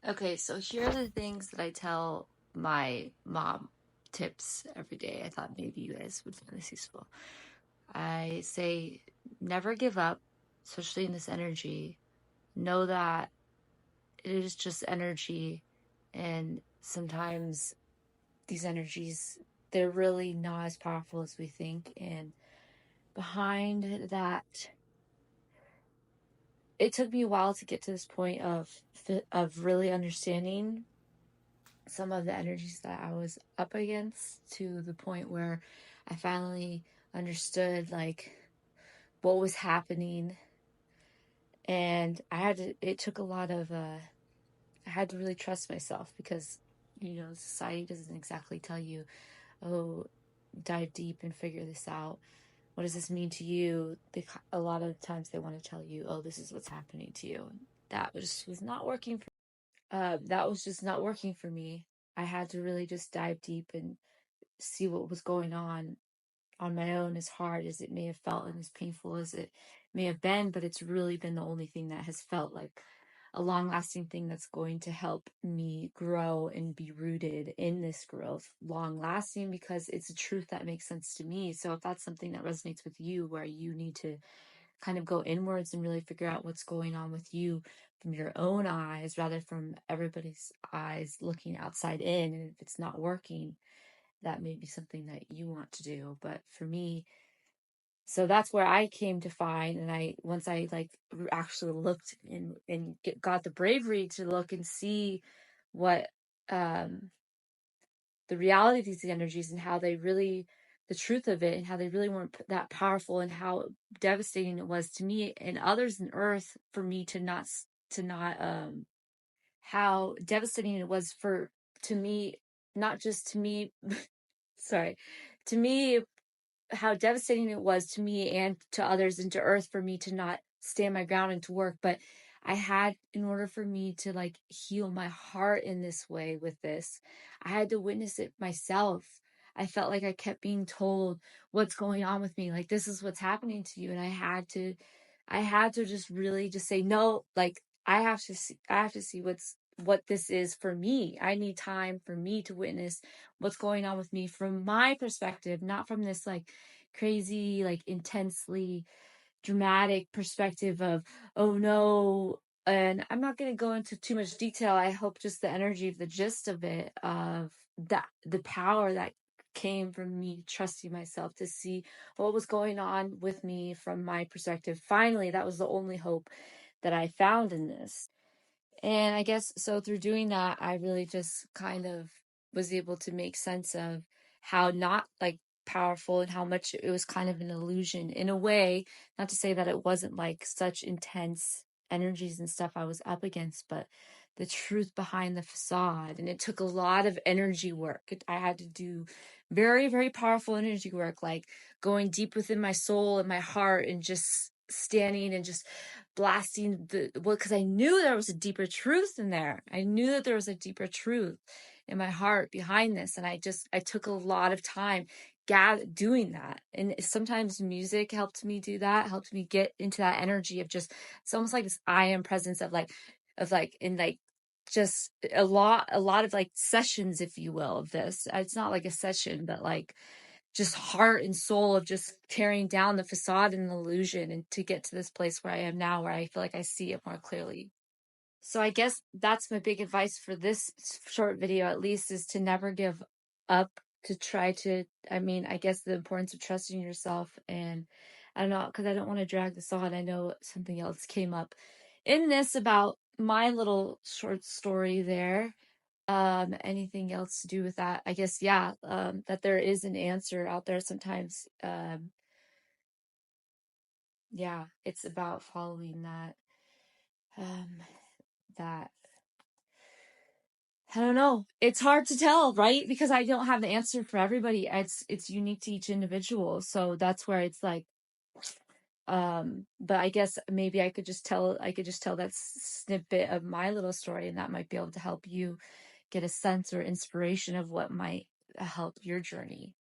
Okay, so here are the things that I tell my mom tips every day. I thought maybe you guys would find this useful. I say, never give up, especially in this energy. Know that it is just energy, and sometimes these energies, they're really not as powerful as we think. And behind that, it took me a while to get to this point of really understanding some of the energies that I was up against, to the point where I finally understood like what was happening. And it took a lot of I had to really trust myself, because society doesn't exactly tell you, oh, dive deep and figure this out. What does this mean to you? A lot of times they want to tell you, oh, this is what's happening to you. That was not working for that was just not working for me. I had to really just dive deep and see what was going on my own, as hard as it may have felt and as painful as it may have been. But it's really been the only thing that has felt like a long lasting thing that's going to help me grow and be rooted in this growth long lasting, because it's a truth that makes sense to me. So if that's something that resonates with you, where you need to kind of go inwards and really figure out what's going on with you from your own eyes rather from everybody's eyes looking outside in, and if it's not working, that may be something that you want to do. But for me, so that's where I came to find, and once I like actually looked and got the bravery to look and see what um the reality of these energies, and how they really, the truth of it, and how they really weren't that powerful, and how devastating it was to me and others in earth for me to not how devastating it was for to me, not just to me, sorry, to me, how devastating it was to me and to others and to earth for me to not stand my ground and to work. But I had, in order for me to like heal my heart in this way with this, I had to witness it myself. I felt like I kept being told what's going on with me, like this is what's happening to you. And I had to just really just say no, like I have to see what this is for me. I need time for me to witness what's going on with me from my perspective, not from this like crazy, like intensely dramatic perspective of, oh no. And I'm not going to go into too much detail. I hope just the energy of the gist of it, of that, the power that came from me trusting myself to see what was going on with me from my perspective. Finally, that was the only hope that I found in this. And I guess so through doing that, I really just kind of was able to make sense of how not like powerful, and how much it was kind of an illusion in a way. Not to say that it wasn't like such intense energies and stuff I was up against, but the truth behind the facade. And it took a lot of energy work. I had to do very, very powerful energy work, like going deep within my soul and my heart, and just standing and just blasting because I knew there was a deeper truth in there. I knew that there was a deeper truth in my heart behind this. And I took a lot of time doing that. And sometimes music helped me do that, helped me get into that energy of just, it's almost like this I am presence of like in like just a lot of like sessions, if you will, of this. It's not like a session, but like just heart and soul of just tearing down the facade and the illusion, and to get to this place where I am now, where I feel like I see it more clearly. So I guess that's my big advice for this short video, at least, is to never give up, to try to, I mean, I guess the importance of trusting yourself. And I don't know, because I don't want to drag this on. I know something else came up in this about my little short story there. Anything else to do with that? I guess, yeah, that there is an answer out there sometimes. Yeah, it's about following um that I don't know. It's hard to tell, right? Because I don't have the answer for everybody. It's unique to each individual. So that's where it's like, but I guess maybe I could just tell that snippet of my little story, and that might be able to help you get a sense or inspiration of what might help your journey.